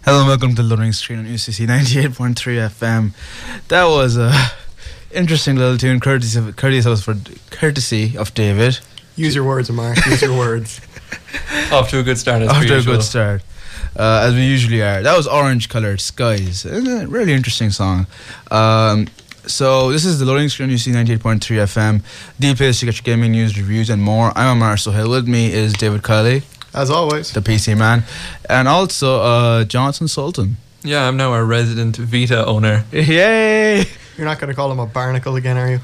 Hello and welcome to the Loading Screen on UCC 98.3 FM. That was a interesting little tune, courtesy of David. Use your words, Mark. Use your words. Off to a good start. As we usually are. That was Orange Coloured Skies. A really interesting song. So this is the Loading Screen on UCC 98.3 FM. The place to get your gaming news, reviews and more. I'm Amar Sohail. With me is David Kiley. As always. The PC man. And also Jonathan Sultan. Yeah, I'm now a resident Vita owner. Yay! You're not going to call him a barnacle again, are you?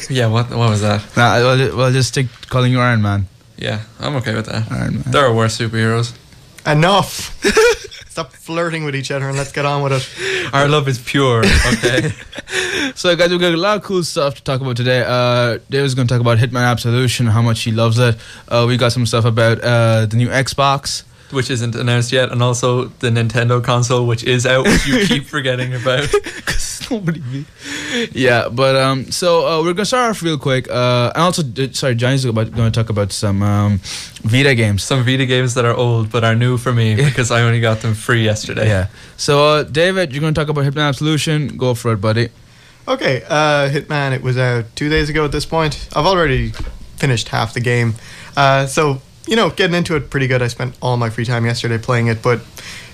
Yeah, what was that? Nah, well, just stick calling you Iron Man. Yeah, I'm okay with that. Iron Man. There are worse superheroes. Enough! Stop flirting with each other and let's get on with it. Our love is pure, okay? So guys, we've got a lot of cool stuff to talk about today. David's going to talk about Hitman Absolution, how much he loves it. We got some stuff about the new Xbox, which isn't announced yet, and also the Nintendo console, which is out, which you keep forgetting about. Because nobody... Yeah, but so we're going to start off real quick. And also, Johnny's going to talk about some Vita games. Some Vita games that are old, but are new for me, because I only got them free yesterday. Yeah. So, David, you're going to talk about Hitman Absolution. Go for it, buddy. Okay, Hitman, it was out 2 days ago at this point. I've already finished half the game. So, you know, getting into it pretty good. I spent all my free time yesterday playing it, but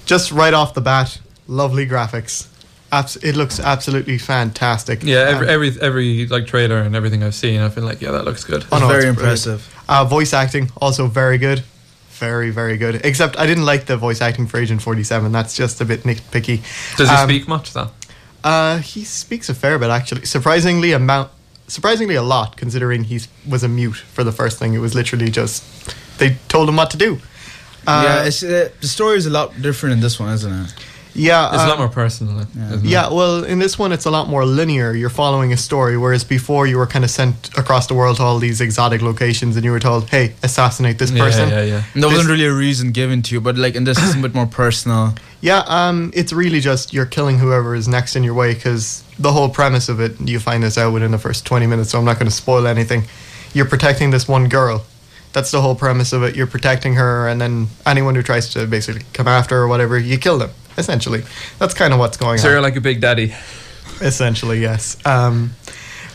just right off the bat, lovely graphics. It looks absolutely fantastic. Yeah, every like trailer and everything I've seen, I've been like, yeah, that looks good. Oh, no, very impressive. Voice acting, also very good. Very, very good. Except I didn't like the voice acting for Agent 47. That's just a bit nitpicky. Does he speak much, though? He speaks a fair bit, actually. Surprisingly a lot, considering he was a mute for the first thing. It was literally just they told him what to do. The story is a lot different in this one, isn't it? Yeah, it's a lot more personal. Isn't it? Well, in this one it's a lot more linear. You're following a story, whereas before you were kind of sent across the world to all these exotic locations, and you were told, "Hey, assassinate this person." Yeah. And there wasn't really a reason given to you, but like in this, it's a bit more personal. Yeah, it's really just you're killing whoever is next in your way, because the whole premise of it, you find this out within the first 20 minutes, so I'm not going to spoil anything. You're protecting this one girl. That's the whole premise of it. You're protecting her, and then anyone who tries to basically come after her or whatever, you kill them, essentially. That's kind of what's going on. So you're like a big daddy. Essentially, yes.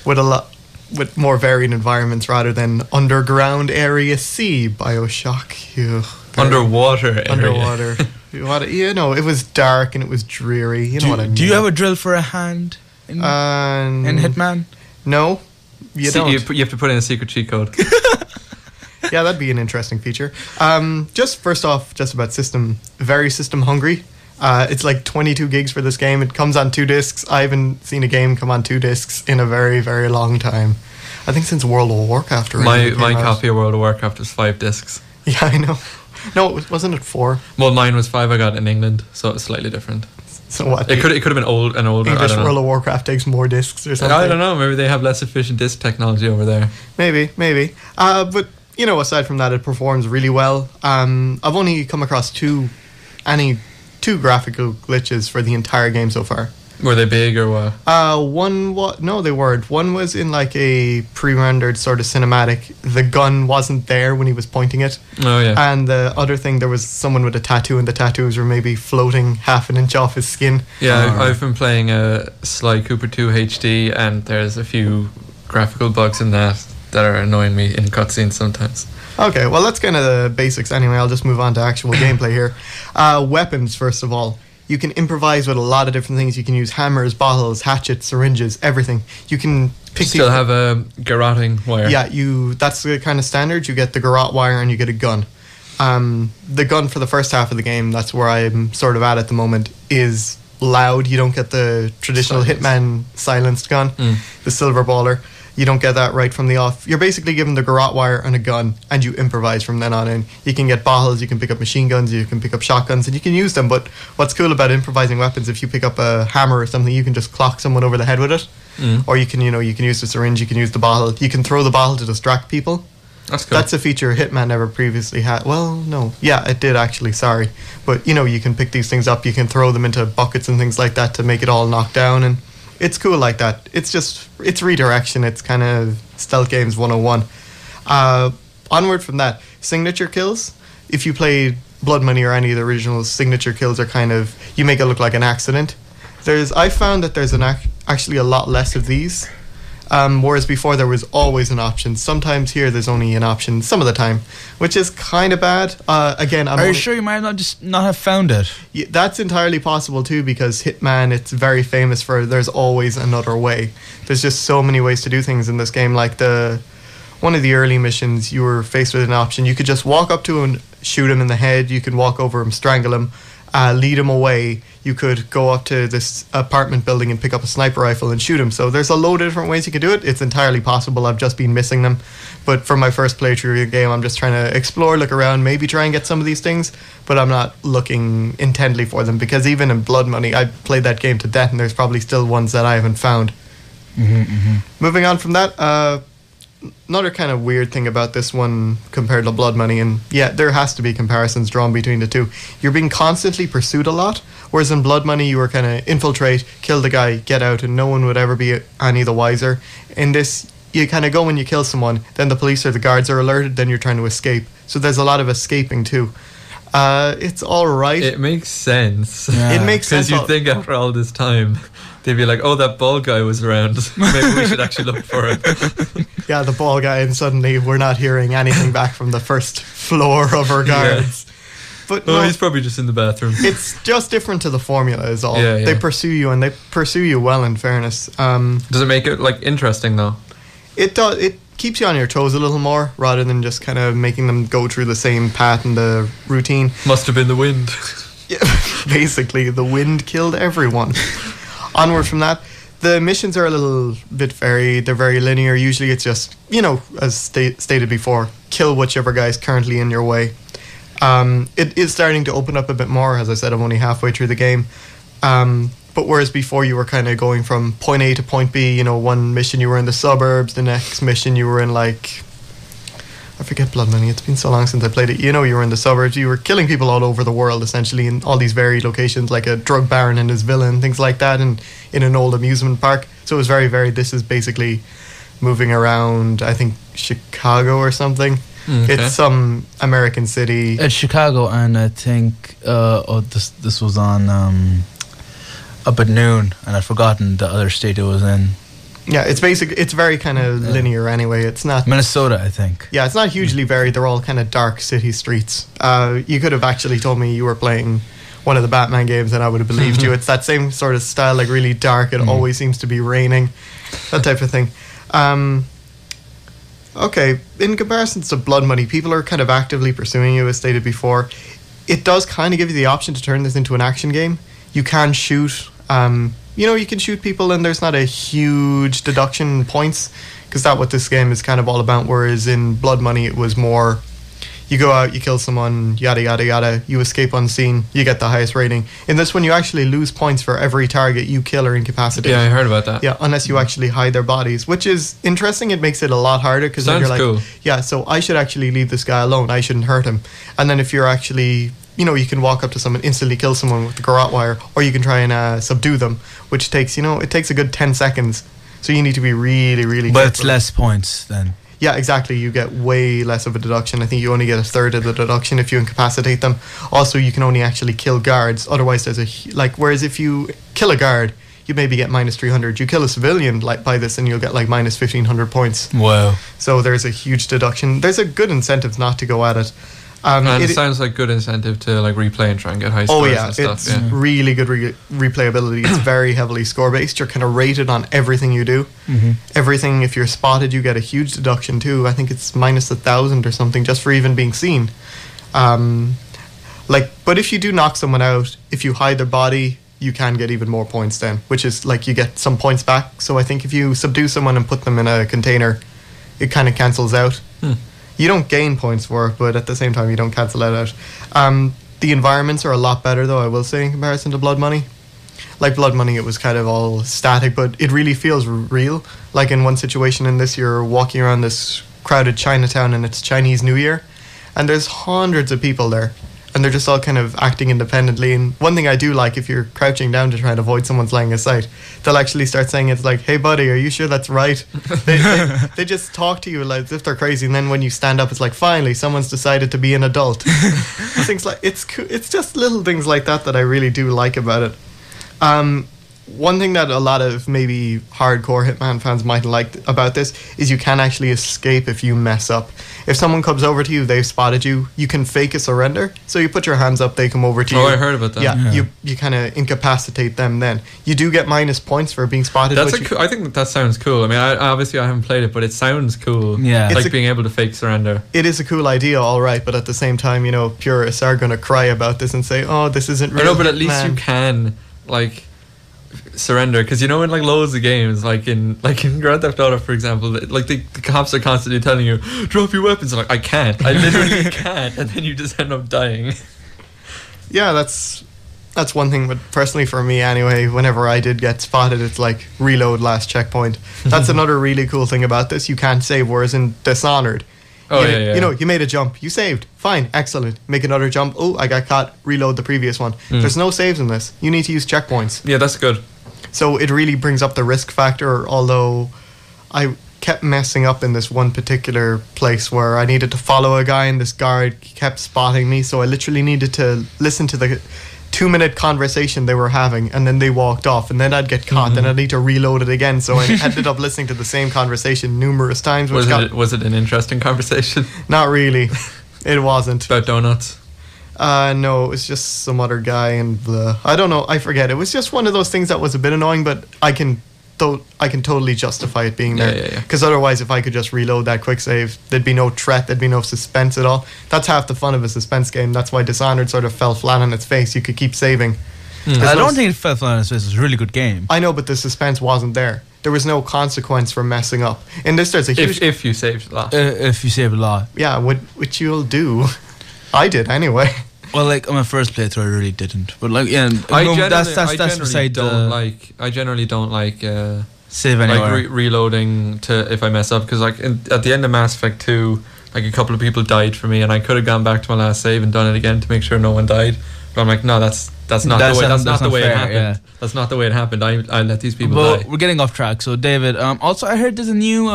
With more varied environments rather than Underground Area C, Bioshock. Underwater area. Underwater. You know, it was dark and it was dreary. You know what I mean? Do you have a drill for a hand in Hitman? No, you don't. You have to put in a secret cheat code. Yeah, that'd be an interesting feature. Just first off, just about system, very system hungry. It's like 22 gigs for this game. It comes on 2 discs. I haven't seen a game come on 2 discs in a very, very long time. I think since World of Warcraft. My copy of World of Warcraft was 5 discs. Yeah, I know. No, wasn't it 4? Well, mine was 5. I got it in England, so it's slightly different. So what? It could have been older. English World of Warcraft takes more discs or something. I don't know. Maybe they have less efficient disc technology over there. Maybe. But you know, aside from that, it performs really well. I've only come across two graphical glitches for the entire game so far. Were they big or what? No, they weren't. One was in like a pre-rendered sort of cinematic. The gun wasn't there when he was pointing it. Oh yeah. And the other thing, there was someone with a tattoo, and the tattoos were maybe floating half an inch off his skin. Yeah, I've been playing Sly Cooper 2 HD, and there's a few graphical bugs in that are annoying me in cutscenes sometimes. Okay, well, that's kind of the basics anyway. I'll just move on to actual gameplay here. Weapons, first of all. You can improvise with a lot of different things. You can use hammers, bottles, hatchets, syringes, everything. You can pick still have a garroting wire. Yeah, that's the kind of standard. You get the garrote wire and you get a gun. The gun for the first half of the game, that's where I'm sort of at the moment, is loud. You don't get the traditional Hitman silenced gun, the silver baller. You don't get that right from the off. You're basically given the garrote wire and a gun, and you improvise from then on in. You can get bottles, you can pick up machine guns, you can pick up shotguns, and you can use them. But what's cool about improvising weapons, if you pick up a hammer or something, you can just clock someone over the head with it. Or you can use the syringe, you can use the bottle. You can throw the bottle to distract people. That's cool. That's a feature Hitman never previously had. Well, no. Yeah, it did actually, sorry. But, you can pick these things up, you can throw them into buckets and things like that to make it all knock down, and it's cool like that. It's redirection. It's kind of stealth games 101. Onward from that, signature kills. If you played Blood Money or any of the original signature kills are kind of, you make it look like an accident. I found that there's actually a lot less of these. Whereas before there was always an option. Sometimes here there's only an option some of the time, which is kind of bad. Again, Are you sure you might not have found it? Yeah, that's entirely possible too, because Hitman, it's very famous for there's always another way. There's just so many ways to do things in this game. Like one of the early missions, you were faced with an option. You could just walk up to him, shoot him in the head. You could walk over him, strangle him, lead him away. You could go up to this apartment building and pick up a sniper rifle and shoot him. So there's a load of different ways you could do it. It's entirely possible. I've just been missing them. But for my first playthrough of the game, I'm just trying to explore, look around, maybe try and get some of these things. But I'm not looking intently for them, because even in Blood Money, I played that game to death, and there's probably still ones that I haven't found. Moving on from that, another kind of weird thing about this one compared to Blood Money, and yeah, there has to be comparisons drawn between the two. You're being constantly pursued a lot, whereas in Blood Money you were kind of infiltrate, kill the guy, get out, and no one would ever be any the wiser. In this, you kind of go when you kill someone, then the police or the guards are alerted, then you're trying to escape. So there's a lot of escaping too. It's all right. It makes sense. Yeah. It makes sense. Because you think after all this time, they'd be like, oh, that bald guy was around. Maybe we should actually look for him. Yeah, the bald guy, and suddenly we're not hearing anything back from the first floor of our guards. Yeah. But no, he's probably just in the bathroom. It's just different to the formula is all. Yeah. They pursue you, and they pursue you well, in fairness. Does it make it like interesting though? It does. It keeps you on your toes a little more, rather than just kind of making them go through the same path and the routine. Must have been the wind. Yeah, basically, the wind killed everyone. Onward from that, the missions are a little bit varied. They're very linear. Usually it's just, as stated before, kill whichever guy's currently in your way. It is starting to open up a bit more. As I said, I'm only halfway through the game. But whereas before you were kind of going from point A to point B, one mission you were in the suburbs, the next mission you were in I forget Blood Money, it's been so long since I played it. You were in the suburbs, you were killing people all over the world essentially in all these varied locations, like a drug baron and his villa and things like that, and in an old amusement park. So it was very varied. This is basically moving around, I think, Chicago or something. Okay. It's some American city. It's Chicago, and I think this was on up at noon, and I'd forgotten the other state it was in. Yeah, it's very kind of linear anyway. It's not Minnesota, I think. Yeah, it's not hugely varied. They're all kind of dark city streets. You could have actually told me you were playing one of the Batman games, and I would have believed you. It's that same sort of style, like really dark. It always seems to be raining, that type of thing. Okay, in comparison to Blood Money, people are kind of actively pursuing you, as stated before. It does kind of give you the option to turn this into an action game. You can shoot. You can shoot people, and there's not a huge deduction in points, because that's what this game is kind of all about. Whereas in Blood Money, it was more, you go out, you kill someone, yada yada yada, you escape unseen, you get the highest rating. In this one, you actually lose points for every target you kill or incapacitate. Yeah, I heard about that. Yeah, unless you actually hide their bodies, which is interesting. It makes it a lot harder, because then you're like, cool. Yeah, so I should actually leave this guy alone. I shouldn't hurt him. And then if you're actually, you can walk up to someone, instantly kill someone with the garrote wire, or you can try and subdue them, which takes, it takes a good 10 seconds. So you need to be really, really But careful. it's less points then. Yeah, exactly. You get way less of a deduction. I think you only get a third of the deduction if you incapacitate them. Also, you can only actually kill guards. Otherwise, whereas if you kill a guard, you maybe get minus 300. You kill a civilian by this, and you'll get minus 1,500 points. Wow. So there's a huge deduction. There's a good incentive not to go at it. And it sounds like good incentive to replay and try and get high scores and stuff. It's really good replayability. It's very heavily score based. You're kind of rated on everything you do. Everything, if you're spotted, you get a huge deduction too. I think it's minus 1,000 or something just for even being seen. But if you do knock someone out, if you hide their body, you can get even more points then, which is you get some points back. So I think if you subdue someone and put them in a container, it kind of cancels out. You don't gain points for it, but at the same time, you don't cancel it out. The environments are a lot better, though, I will say, in comparison to Blood Money. Like Blood Money, it was kind of all static, but it really feels real. Like in one situation in this, you're walking around this crowded Chinatown, and it's Chinese New Year, and there's hundreds of people there. and they're just all kind of acting independently. And one thing I do like, if you're crouching down to try and avoid someone's line of sight, they'll actually start saying it's like, "Hey buddy, are you sure that's right?" they just talk to you like as if they're crazy, and then when you stand up, it's like, finally someone's decided to be an adult. Things like it's just little things like that that I really do like about it. One thing that a lot of maybe hardcore Hitman fans might like about this is you can actually escape if you mess up. If someone comes over to you, they've spotted you, you can fake a surrender. So you put your hands up, they come over to you. Oh, I heard about that. Yeah. You kind of incapacitate them then. You do get minus points for being spotted. I think that sounds cool. I mean, obviously I haven't played it, but it sounds cool. Yeah. Like being able to fake surrender. It is a cool idea, all right, but at the same time, you know, purists are going to cry about this and say, "Oh, this isn't real." I know, but at least Hitman." you can, like, surrender, because you know in like loads of games, like in Grand Theft Auto, for example, like the cops are constantly telling you, "Drop your weapons." I'm like, I can't, I literally can't, and then you just end up dying. Yeah, that's one thing, but personally for me anyway, whenever I did get spotted, it's like reload last checkpoint. That's another really cool thing about this. You can't save, whereas in Dishonored, you know, you made a jump, you saved, fine, excellent, make another jump, oh, I got caught, reload the previous one. There's no saves in this. You need to use checkpoints. Yeah, that's good. So it really brings up the risk factor, although I kept messing up in this one particular place where I needed to follow a guy and this guard kept spotting me, so I literally needed to listen to the 2-minute conversation they were having, and then they walked off, and then I'd get caught, and I'd need to reload it again, so I ended up listening to the same conversation numerous times. Was it an interesting conversation? Not really. It wasn't. About donuts? No, it was just some other guy, and I don't know, I forget. It was just one of those things that was a bit annoying, but I can totally justify it being there. Yeah. Because otherwise, if I could just reload that quick save, there'd be no threat, there'd be no suspense at all. That's half the fun of a suspense game. That's why Dishonored sort of fell flat on its face. You could keep saving. I don't think it fell flat on its face. It's a really good game. I know, but the suspense wasn't there. There was no consequence for messing up. In this, there's a huge... If you saved a lot. If you save a lot. Yeah, which you'll do. I did, anyway. Well, like on my first playthrough, I really didn't. But like, yeah, that's beside I generally don't like save anywhere. Like reloading to if I mess up, because like at the end of Mass Effect 2, like a couple of people died for me, and I could have gone back to my last save and done it again to make sure no one died. But I'm like, no, that's not the way it happened. Yeah. That's not the way it happened. I let these people die. We're getting off track. So David, also I heard there's a new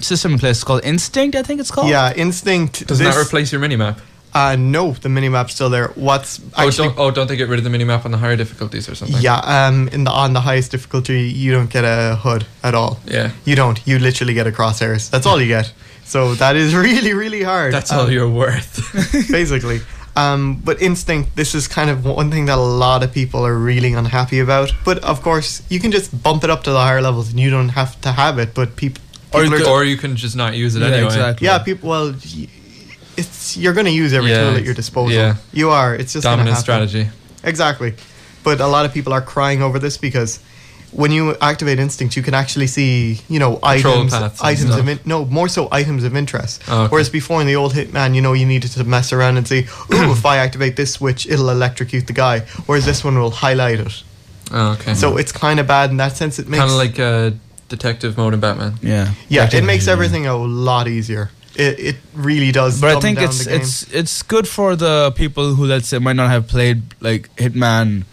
system in place called Instinct. I think it's called. Yeah, Instinct. Doesn't that replace your minimap? No, the minimap's still there. What's actually... don't they get rid of the minimap on the higher difficulties or something? Yeah, on the highest difficulty, you don't get a HUD at all. Yeah. You don't. You literally get a crosshairs. That's all you get. So that is really, really hard. That's all you're worth. Basically. But Instinct, this is kind of one thing that a lot of people are really unhappy about. But of course, you can just bump it up to the higher levels and you don't have to have it. But people or you can just not use it anyway. Exactly. Yeah, people... Well... You're going to use every tool at your disposal. Yeah. You are. It's just dominant strategy. Exactly. But a lot of people are crying over this because when you activate Instinct, you can actually see, items more so items of interest. Oh, okay. Whereas before in the old Hitman, you needed to mess around and say, "Ooh, if I activate this switch, it'll electrocute the guy." Whereas this one will highlight it. Oh, okay. So it's kind of bad in that sense. It makes kind of like detective mode in Batman. Yeah. Yeah, it makes everything a lot easier. It really does. But I think it's good for the people who, let's say, might not have played like Hitman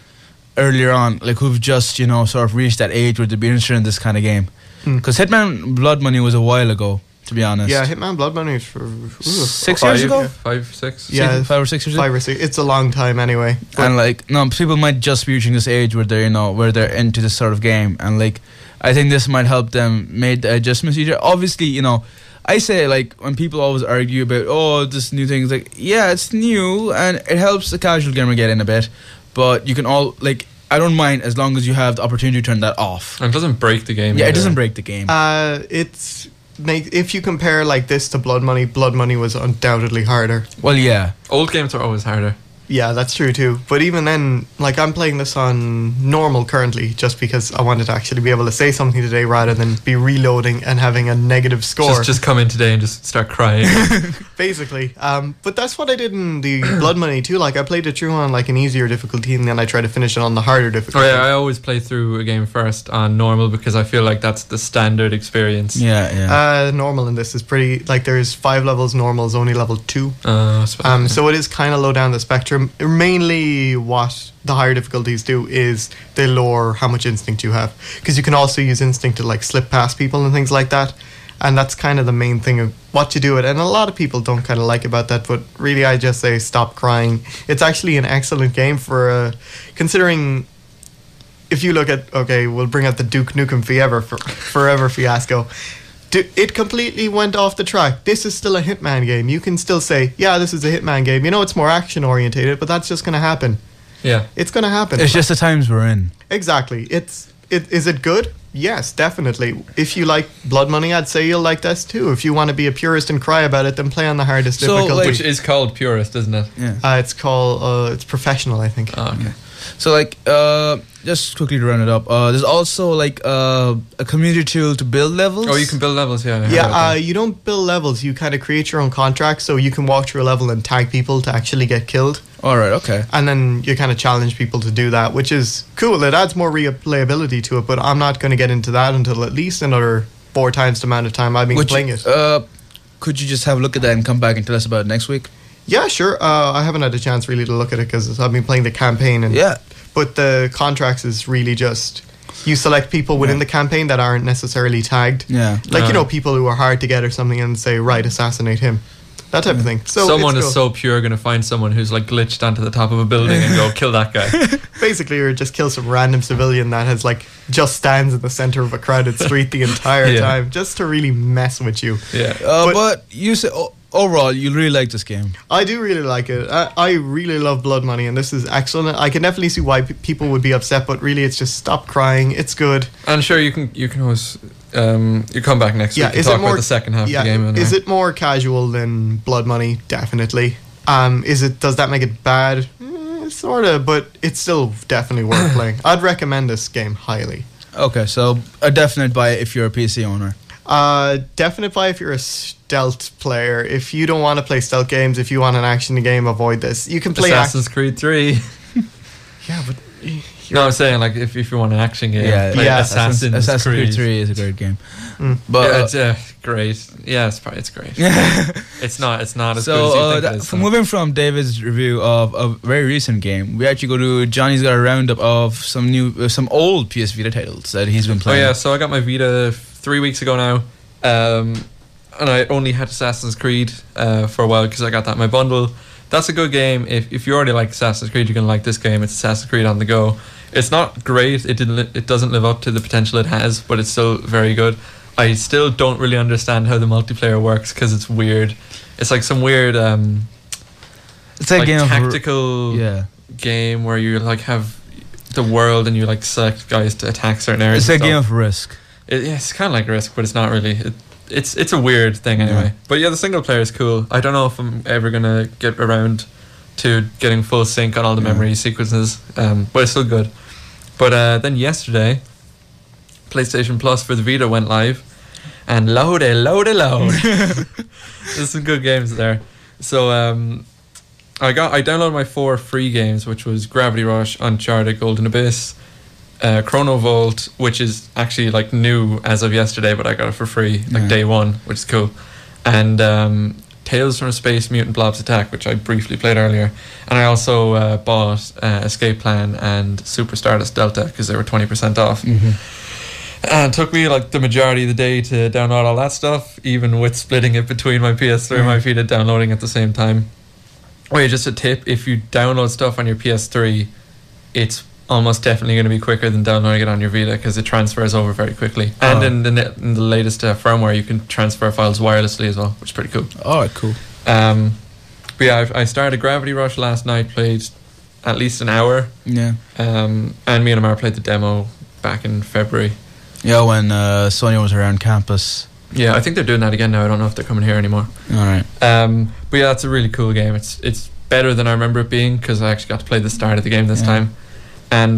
earlier on, like who've just sort of reached that age where they'd be interested in this kind of game. Because Hitman Blood Money was a while ago, to be honest. Yeah, Hitman Blood Money is for 6 years ago. 5, 6. Yeah, 5 or 6 years ago. 5 or 6. It's a long time anyway. And people might just be reaching this age where they're where they're into this sort of game, and like I think this might help them make the adjustments easier. Obviously, I say, like, when people always argue about, this new thing, it's like, yeah, it's new, and it helps the casual gamer get in a bit, but you can I don't mind as long as you have the opportunity to turn that off. And it doesn't break the game. Yeah, it doesn't break the game. If you compare, like, this to Blood Money was undoubtedly harder. Well, yeah. Old games are always harder. Yeah, that's true too. But even then, like I'm playing this on normal currently, just because I wanted to actually be able to say something today rather than be reloading and having a negative score. Just come in today and just start crying. Basically. But that's what I did in the Blood Money too. Like I played it through on like an easier difficulty, and then I tried to finish it on the harder Oh difficulty. yeah, I always play through a game first on normal because I feel like that's the standard experience. Yeah. Normal in this is pretty like there's 5 levels. Normal is only level 2. So So it is kind of low down the spectrum. Mainly, what the higher difficulties do is they lower how much instinct you have, because you can also use instinct to like slip past people and things like that. And that's kind of the main thing of what you do it. And a lot of people don't kind of like about that, but really, I just say stop crying. It's actually an excellent game for considering. If you look at we'll bring out the Duke Nukem Forever fiasco. It completely went off the track. This is still a Hitman game. You can still say, yeah, this is a Hitman game. You know, it's more action orientated, but that's just going to happen. yeah. It's going to happen. It's just the times we're in. Exactly. Is it good? Yes, definitely. If you like Blood Money, I'd say you'll like this too. If you want to be a purist and cry about it, then play on the hardest So, difficulty. like- Which is called Purist, isn't it? Yeah. It's called it's professional, I think. Oh, okay. So like, just quickly to run it up. There's also like a community tool to build levels. Oh, you can build levels, yeah. I heard Yeah, about that. you don't build levels. You kind of create your own contracts, so you can walk through a level and tag people to actually get killed. All right. Okay. And then you kind of challenge people to do that, which is cool. It adds more replayability to it, but I'm not going to get into that until at least another 4 times the amount of time I've been playing it. Could you just have a look at that and come back and tell us about it next week? Yeah, sure. I haven't had a chance really to look at it because I've been playing the campaign. And Yeah. But the contracts is really just you select people within the campaign that aren't necessarily tagged. Yeah. Like, people who are hard to get or something and say, right, assassinate him. That type of thing. So Someone it's is cool. so pure going to find someone who's like glitched onto the top of a building and go kill that guy. Basically, or just kill some random civilian that has like just stands in the center of a crowded street the entire Yeah. time just to really mess with you. Yeah. But you say overall you really like this game. I do really like it. I really love Blood Money, and this is excellent. I can definitely see why people would be upset, but really, it's just stop crying. It's good. And sure, you can always you come back next week and is talk it more about the second half of the game. Is it more casual than Blood Money? Definitely. Does that make it bad? Sort of, but it's still definitely worth playing. I'd recommend this game highly. Okay, so a definite buy if you're a PC owner. Definite buy if you're a stealth player. If you don't want to play stealth games, if you want an action game, avoid this. You can play Assassin's Creed 3. Yeah, but No, I'm saying like if you want an action game, play yeah. Assassin's Creed 3 is a great game. Mm. But yeah, it's great. Yeah, it's great. It's not as good as you think it is. So moving from David's review of a very recent game, we actually go to Johnny's got a roundup of some old PS Vita titles that he's been Oh playing. yeah, so I got my Vita 3 weeks ago now, and I only had Assassin's Creed for a while because I got that in my bundle. That's a good game. If you already like Assassin's Creed, you're gonna like this game. It's Assassin's Creed on the go. It's not great. It doesn't live up to the potential it has, but it's still very good. I still don't really understand how the multiplayer works because it's weird. It's like some weird it's like a game tactical game where you like have the world and you like select guys to attack certain areas. It's a game of Risk. It's kind of like Risk, but it's not really. It's a weird thing anyway. Yeah. But yeah, the single player is cool. I don't know if I'm ever gonna get around to getting full sync on all the memory sequences, but it's still good. But then yesterday, PlayStation Plus for the Vita went live, and load. There's some good games there. So I downloaded my 4 free games, which was Gravity Rush, Uncharted, Golden Abyss, Chrono Volt, which is actually like new as of yesterday, but I got it for free day one, which is cool, and Tales from Space Mutant Blobs Attack, which I briefly played earlier, and I also bought Escape Plan and Super Stardust Delta because they were 20% off. And it took me like the majority of the day to download all that stuff, even with splitting it between my PS3 and my Vita, downloading at the same time. Wait, just a tip, if you download stuff on your PS3, it's almost definitely going to be quicker than downloading it on your Vita because it transfers over very quickly. And in the latest firmware, you can transfer files wirelessly as well, which is pretty cool. Oh, cool. But yeah, I started Gravity Rush last night, played at least an hour. Yeah. And me and Amar played the demo back in February. Yeah, when Sonia was around campus. Yeah, I think they're doing that again now. I don't know if they're coming here anymore. All right. But yeah, that's a really cool game. It's better than I remember it being, because I actually got to play the start of the game this Yeah. time. And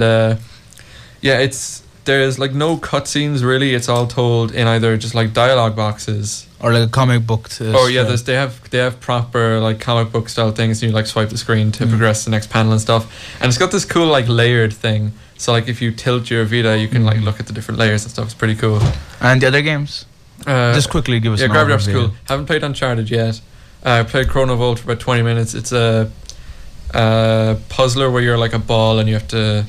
there's like no cutscenes really. It's all told in either just like dialogue boxes, Or like a comic book. they have proper like comic book style things, and you like swipe the screen to progress the next panel and stuff. And it's got this cool like layered thing. So like if you tilt your Vita, you can like look at the different layers and stuff. It's pretty cool. And the other games? Just quickly give us an Gravity Rush is overview. cool. Haven't played Uncharted yet. I played Chrono Volt for about 20 minutes. It's a puzzler where you're like a ball and you have to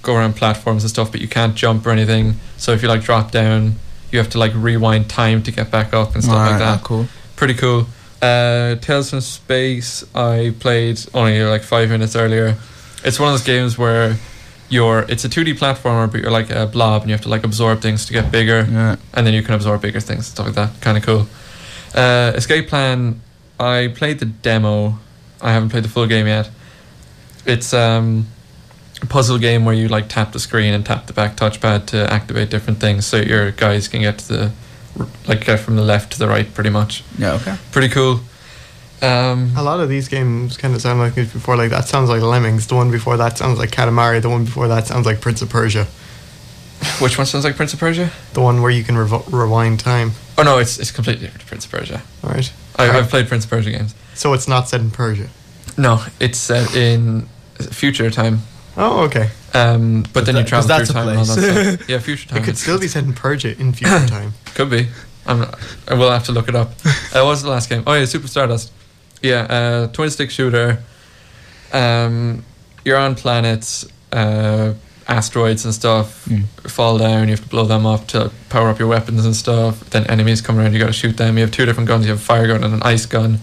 go around platforms and stuff, but you can't jump or anything. So if you like drop down, you have to like rewind time to get back up and stuff like that. Cool. Pretty cool. Tales from Space, I played only like 5 minutes earlier. It's one of those games where it's a 2D platformer, but you're like a blob and you have to like absorb things to get bigger, Yeah. and then you can absorb bigger things and stuff like that. Kind of cool. Escape Plan, I played the demo. I haven't played the full game yet. It's a puzzle game where you like tap the screen and tap the back touchpad to activate different things, so your guys can get to get from the left to the right, pretty much. Yeah, okay. Pretty cool. A lot of these games kind of sound like it before. Like that sounds like Lemmings. The one before that sounds like Katamari. The one before that sounds like Prince of Persia. Which one sounds like Prince of Persia? The one where you can rewind time. Oh no, it's completely different to Prince of Persia. All right. I've played Prince of Persia games. So it's not set in Persia. No, it's set in future time. Oh, okay. But then you travel that's through a time and all that place. stuff. Yeah, future time. It could still be set in Persia in future time. Could be. I will have to look it up. What was the last game? Oh yeah, Super Stardust. Yeah, twin stick shooter. You're on planets, asteroids and stuff. Fall down. You have to blow them up to power up your weapons and stuff. Then enemies come around. You got to shoot them. You have 2 different guns. You have a fire gun and an ice gun.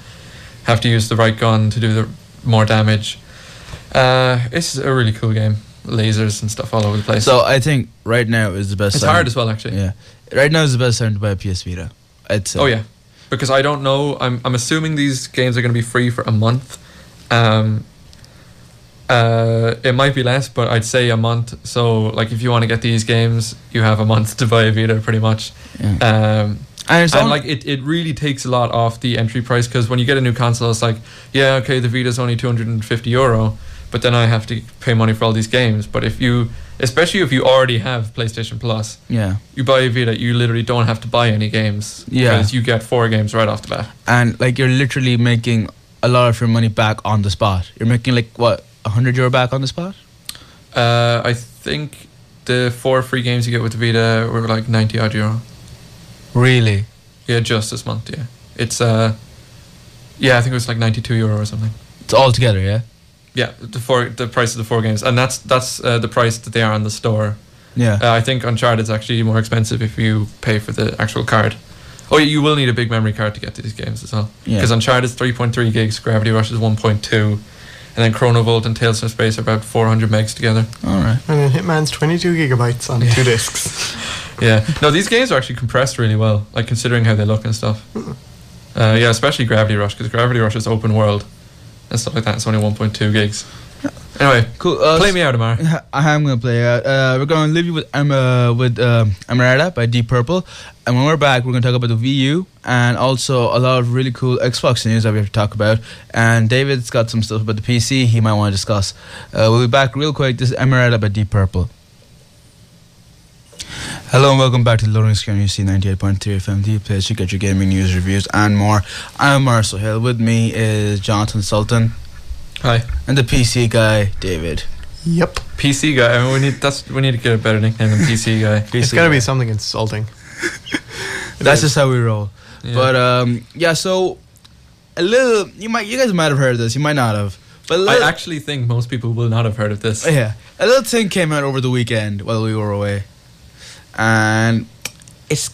Have to use the right gun to do the more damage. It's a really cool game. Lasers and stuff all over the place. So I think right now is the best it's time. hard as well, actually. Yeah. Right now is the best time to buy a PS Vita, I'd say. Oh yeah, because I don't know. I'm assuming these games are going to be free for a month. It might be less, but I'd say a month. So like, if you want to get these games, you have a month to buy a Vita, pretty much. Yeah. And like it really takes a lot off the entry price, because when you get a new console, it's like, yeah, okay, the Vita's only €250, but then I have to pay money for all these games. But especially if you already have PlayStation Plus, Yeah. you buy a Vita, you literally don't have to buy any games. Yeah. Because you get 4 games right off the bat. And like you're literally making a lot of your money back on the spot. You're making like what, €100 back on the spot? I think the 4 free games you get with the Vita were like 90 odd euro. Really? Yeah, just this month. Yeah, it's I think it was like €92 or something. It's all together, yeah. Yeah, the price of the 4 games, and that's the price that they are on the store. Yeah. I think Uncharted's actually more expensive if you pay for the actual card. Oh, yeah, you will need a big memory card to get to these games as well. Yeah. Because Uncharted's 3.3 gigs, Gravity Rush is 1.2, and then Chrono Volt and Tales from Space are about 400 megs together. All right. And then Hitman's 22 gigabytes on 2 discs. Yeah. No, these games are actually compressed really well, like considering how they look and stuff. Yeah, especially Gravity Rush, because Gravity Rush is open world and stuff like that. It's only 1.2 gigs. Anyway, Cool. play me out, Amar. I am going to play out. We're going to leave you with Amaretta by Deep Purple. And when we're back, we're going to talk about the Wii U and also a lot of really cool Xbox news that we have to talk about. And David's got some stuff about the PC he might want to discuss. We'll be back real quick. This is Amaretta by Deep Purple. Hello and welcome back to the Loading Screen UC 98.3 FM, the place you get your gaming news, reviews and more. I'm Marcel Hill. With me is Jonathan Sultan Hi. and the PC guy, David. Yep. PC guy. I mean, we need to get a better nickname than PC guy. It's got to be something insulting. That's just how we roll. Yeah. But so a little. You guys might have heard of this. You might not have. But a I little, actually think most people will not have heard of this. yeah, a little thing came out over the weekend while we were away, and it's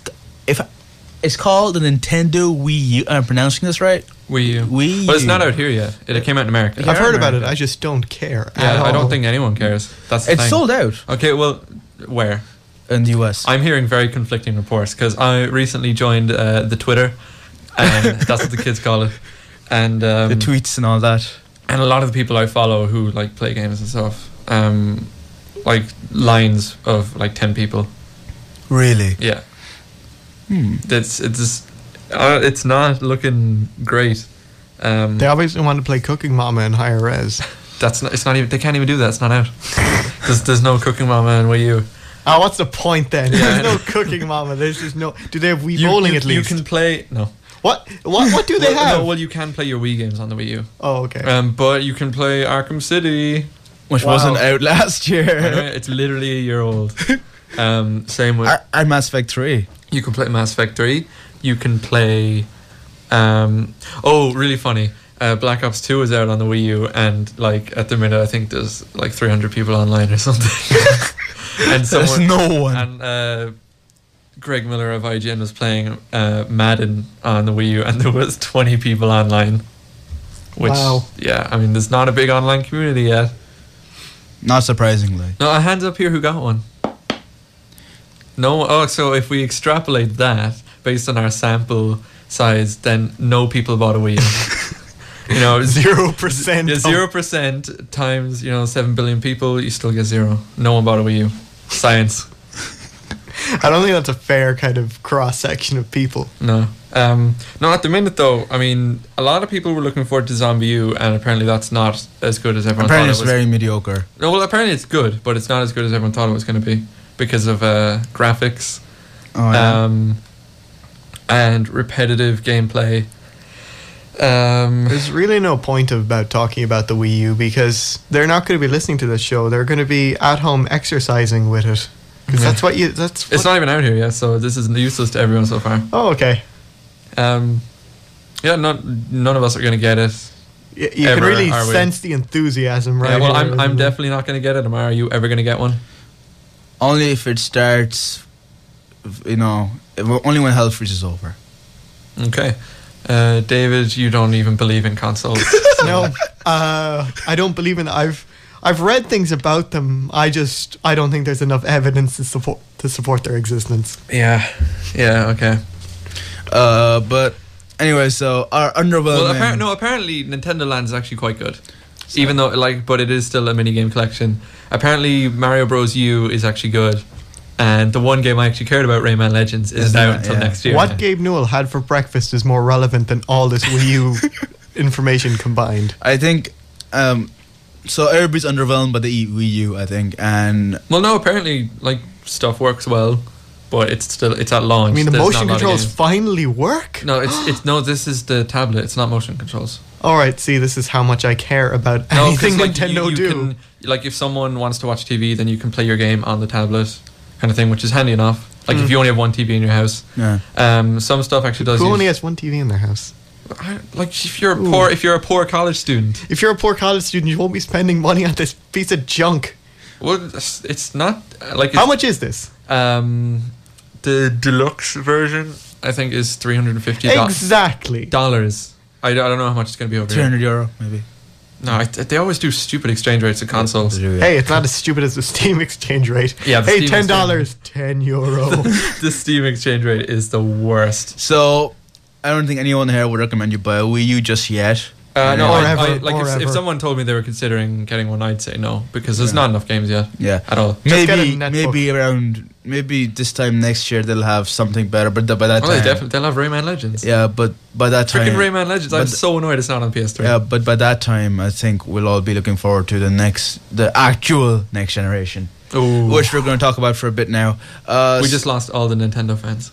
called the Nintendo Wii U. I'm pronouncing this right? Wii U. Wii But it's U. not out here yet. It came out in America. Yeah. I've heard about it. America. I just don't care. Yeah, at I don't all. think anyone cares. That's the It's thing. sold out Okay, well, where? in the US. I'm hearing very conflicting reports because I recently joined the Twitter, and that's what the kids call it. And The tweets and all that. and a lot of the people I follow who like play games and stuff, like lines of like 10 people. Really? Yeah, Hmm. it's not looking great. They obviously want to play Cooking Mama in higher res. It's not even. They can't even do that. It's not out. There's no Cooking Mama in Wii U. Oh, what's the point then? There's no Cooking Mama. There's just no. Do they have Wii Bowling at least? You can play. No. What do they have? No, well, you can play your Wii games on the Wii U. Oh, okay. But you can play Arkham City, which wasn't out last year. It's literally a year old. Same with Mass Effect 3. You can play Mass Effect 3. You can play. Really funny. Black Ops 2 is out on the Wii U, and like at the minute, I think there's like 300 people online or something. And there's no one. And Greg Miller of IGN was playing Madden on the Wii U, and there was 20 people online. Which, wow. Yeah, I mean, there's not a big online community yet. Not surprisingly. No, a hands up here who got one. No. Oh, so if we extrapolate that based on our sample size, then no people bought a Wii U. 0%. 0% times 7 billion people, you still get 0. No one bought a Wii U. Science. I don't think that's a fair kind of cross section of people. No. No, at the minute though, I mean, a lot of people were looking forward to Zombie U, and apparently that's not as good as everyone thought it was. Apparently it's very mediocre. No, well, apparently it's good, but it's not as good as everyone thought it was going to be because of graphics, and repetitive gameplay. There's really no point about talking about the Wii U because they're not going to be listening to this show. They're going to be at home exercising with it. Because it's not even out here yet, so this is useless to everyone so far. Oh, okay. None of us are going to get it. You can really sense the enthusiasm, right? Yeah, well, I'm definitely not going to get it. Amar, are you ever going to get one? Only if it starts, only when Hell freezes over. Okay. David, you don't even believe in consoles. No, I don't believe in. I've read things about them. I don't think there's enough evidence to support their existence. Yeah. Okay. But anyway, so our underwhelming. Well, apparently Nintendo Land is actually quite good, even though but it is still a minigame collection. Apparently Mario Bros. U is actually good. And the one game I actually cared about, Rayman Legends, isn't out until next year. What Gabe Newell had for breakfast is more relevant than all this Wii U information combined. I think, so everybody's underwhelmed by the Wii U, I think, and... Well, no, apparently, stuff works well, but it's at launch. I mean, the motion controls finally work? No, this is the tablet, it's not motion controls. Alright, see, this is how much I care about anything Nintendo do. If someone wants to watch TV, then you can play your game on the tablet. Kind of thing, which is handy enough. If you only have one TV in your house, some stuff actually does. Who only has one TV in their house? If you're a poor college student. If you're a poor college student, you won't be spending money on this piece of junk. Well, it's not how much is this? The deluxe version, I think, is $350. Exactly. Dollars. I don't know how much it's going to be over here. €300 maybe. No, they always do stupid exchange rates of consoles. Hey, it's not as stupid as the Steam exchange rate. Yeah, hey, $10, €10. The Steam exchange rate is the worst. So, I don't think anyone here would recommend you buy a Wii U just yet. If someone told me they were considering getting one, I'd say no because there's not enough games yet. Yeah, at all. Maybe this time next year they'll have something better. But by that time, they'll have Rayman Legends. Yeah, but by that time, freaking Rayman Legends. I'm so annoyed it's not on PS3. Yeah, but by that time, I think we'll all be looking forward to the actual next generation, which we're going to talk about for a bit now. We just lost all the Nintendo fans,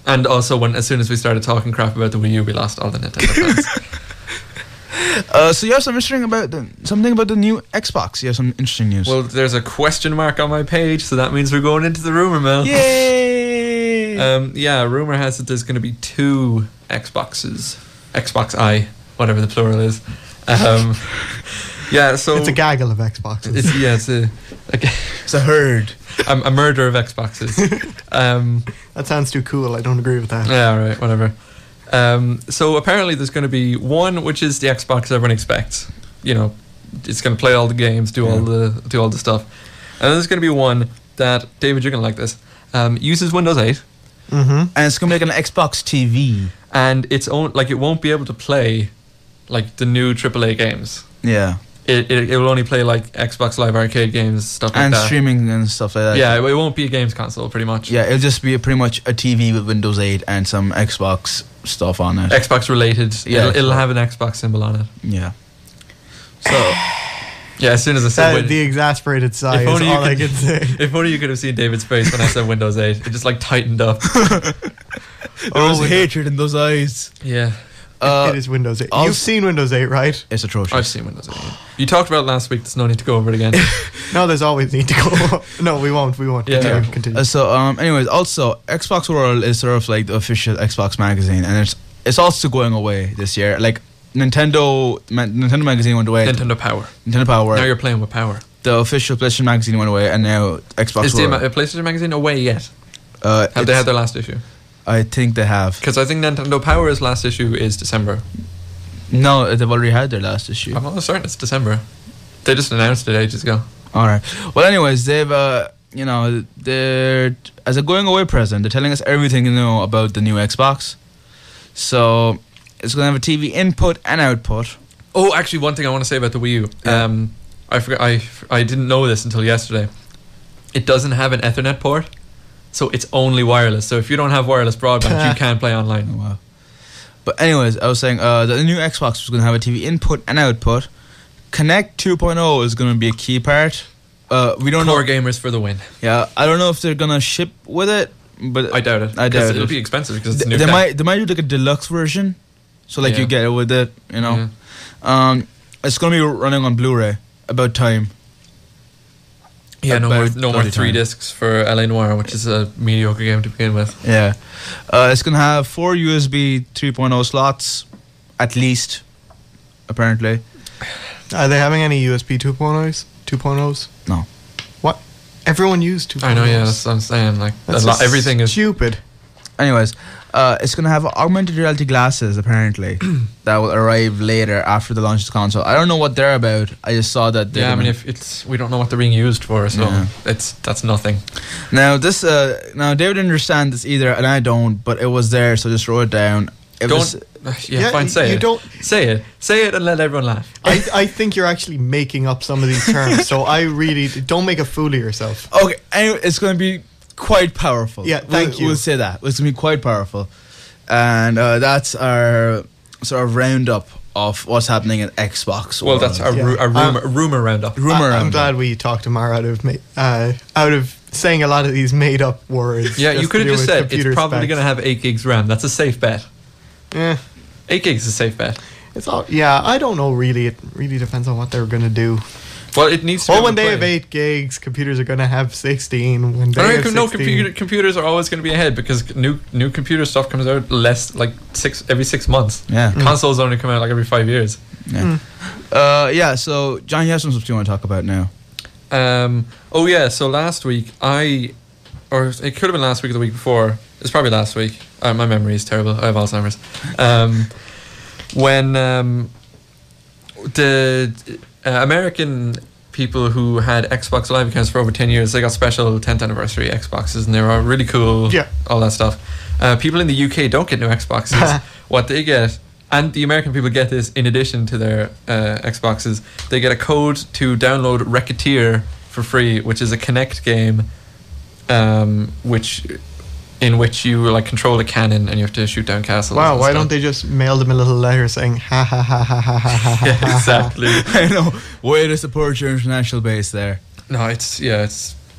and also as soon as we started talking crap about the Wii U, we lost all the Nintendo fans. So you have something about the new Xbox. You have some interesting news. Well, there's a question mark on my page, so that means we're going into the rumor mill. Yay! Rumor has that there's going to be 2 Xboxes, Xbox I, whatever the plural is. So it's a gaggle of Xboxes. It's a herd. A murder of Xboxes. That sounds too cool. I don't agree with that. Yeah, right, whatever. So apparently there's going to be one which is the Xbox everyone expects. It's going to play all the games, do all the stuff. And then there's going to be one that David, you're going to like this. Uses Windows 8. And it's going to be like an Xbox TV. And it won't be able to play the new AAA games. Yeah. It will only play Xbox Live Arcade games, stuff like that. And streaming and stuff like that. Yeah, it won't be a games console, pretty much. Yeah, it'll just be pretty much a TV with Windows 8 and some Xbox stuff on it. Xbox related. Yeah, It'll sure. have an Xbox symbol on it. Yeah. So Yeah, as soon as I said That, the exasperated sigh If is only you all I could- can say. if only you could have seen David's face when I said Windows 8. It just like tightened up. there was hatred in those eyes. Yeah. It is Windows 8. also- You've seen Windows 8, right? It's atrocious. I've seen Windows 8. You talked about it last week. There's no need to go over it again. No, there's always need to go. No, we won't. Yeah. Continue. Continue. So, anyways, also Xbox World is sort of like the official Xbox magazine, and it's also going away this year. Like Nintendo magazine went away. Nintendo Power. Nintendo Power. Now you're playing with Power. The official PlayStation magazine went away, and now Xbox Is the World. PlayStation Magazine away yet? Have they it's- had their last issue? I think they have. Because I think Nintendo Power's last issue is December. No, they've already had their last issue. I'm almost certain it's December. They just announced it ages ago. All right. Well, anyways, they've they're as a going away present. They're telling us everything you know about the new Xbox. So it's going to have a TV input and output. Oh, actually, one thing I want to say about the Wii U. Yeah. I forgot. I didn't know this until yesterday. It doesn't have an Ethernet port, so it's only wireless. So if you don't have wireless broadband, you can't play Oh, online. wow. But anyways, I was saying the new Xbox is going to have a TV input and output. Connect 2.0 is going to be a key part. We don't Core know. gamers for the win. Yeah, I don't know if they're going to ship with it, but I doubt it. I doubt It'll it. be expensive because it's They, new. they tech. might do like a deluxe version, so like Yeah. you get it with it, you know. Yeah. It's going to be running on Blu-ray. About time. Yeah, no About more bloody 3 time. discs for LA Noire, which is a mediocre game to begin with. Yeah, it's going to have 4 USB 3.0 slots, at least, apparently. Are they having any USB 2.0s? 2.0s? No. What? Everyone used 2.0s. I know, yeah, that's what I'm saying. Like That's just everything is. stupid. Anyways, it's going to have augmented reality glasses, apparently, that will arrive later after the launch of the console. I don't know what they're about. I just saw that. Yeah, I mean, if it's we don't know what they're being used for, so Yeah. that's nothing. Now this, now David understands this either, and I don't. But it was there, so just wrote it down. It was, Yeah, fine. Say you it. don't. Say it, and let everyone laugh. I think you're actually making up some of these terms, so I really don't make a fool of yourself. okay. Anyway, it's going to be quite powerful. Yeah, thank you. We'll say that it's going to be quite powerful, and that's our sort of roundup of what's happening at Xbox. Well, that's a, Yeah. rumor roundup. Rumor I'm roundup. glad we talked Tamara out of saying a lot of these made up words. Yeah, you just could to have do just with said computer it's probably specs. going to have 8 gigs RAM. That's a safe bet. Yeah, 8 gigs is a safe bet. it's all. Yeah, I don't know. Really, it really depends on what they're gonna do. Well, it needs to. Well, be when able to they have play. 8 gigs, computers are gonna have 16. When they I have don't know. 16, Computers are always going to be ahead because new computer stuff comes out every 6 months. Yeah. Consoles only come out like every 5 years. Yeah. So John, you have some stuff you want to talk about now. Oh yeah. So last week or it could have been last week or the week before. It's probably last week. My memory is terrible. I have Alzheimer's. When the American people who had Xbox Live accounts for over 10 years, they got special 10th anniversary Xboxes, and they were really cool. Yeah. All that stuff. People in the UK don't get new Xboxes. What they get, and the American people get this in addition to their Xboxes, they get a code to download Racketeer for free, which is a Kinect game, in which you like control a cannon and you have to shoot down castles. wow, and why stuff. don't they just mail them a little letter saying ha ha ha ha ha ha ha? Yeah, exactly. I know. Way to support your international base there. No, it's.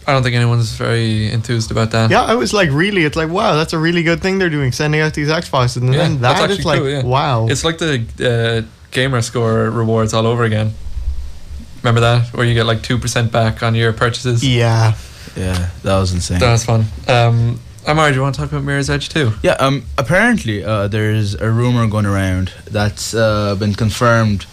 I don't think anyone's very enthused about that. Yeah, I was like, really? It's like, wow, that's a really good thing they're doing, sending out these Xboxes, and Yeah, then that's that actually is like, cool, yeah. wow. It's like the gamer score rewards all over again. Remember that, where you get like 2% back on your purchases? Yeah. Yeah, that was insane. That was fun. Amar, do you want to talk about Mirror's Edge 2? Yeah, apparently there's a rumor going around that's been confirmed.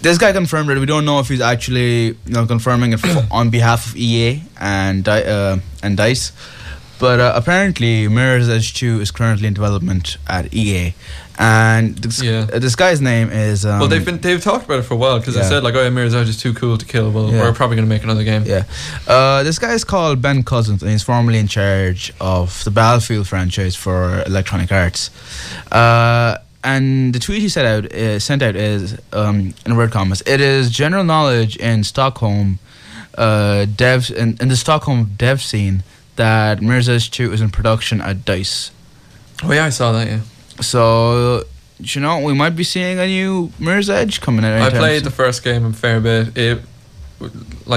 This guy confirmed it. We don't know if he's actually confirming it on behalf of EA and DICE. But apparently Mirror's Edge 2 is currently in development at EA. And this guy's name is... well, they've talked about it for a while because they said like, oh, yeah, Mirror's Edge is too cool to kill. Well, we're probably going to make another game. Yeah. This guy is called Ben Cousins, and he's formerly in charge of the Battlefield franchise for Electronic Arts. And the tweet he sent out is, in word comments, it is general knowledge in Stockholm devs in the Stockholm dev scene that Mirror's Edge 2 is in production at DICE. Oh, yeah, I saw that, yeah. So, you know, we might be seeing a new Mirror's Edge coming out. I anytime played soon. the first game a fair bit. It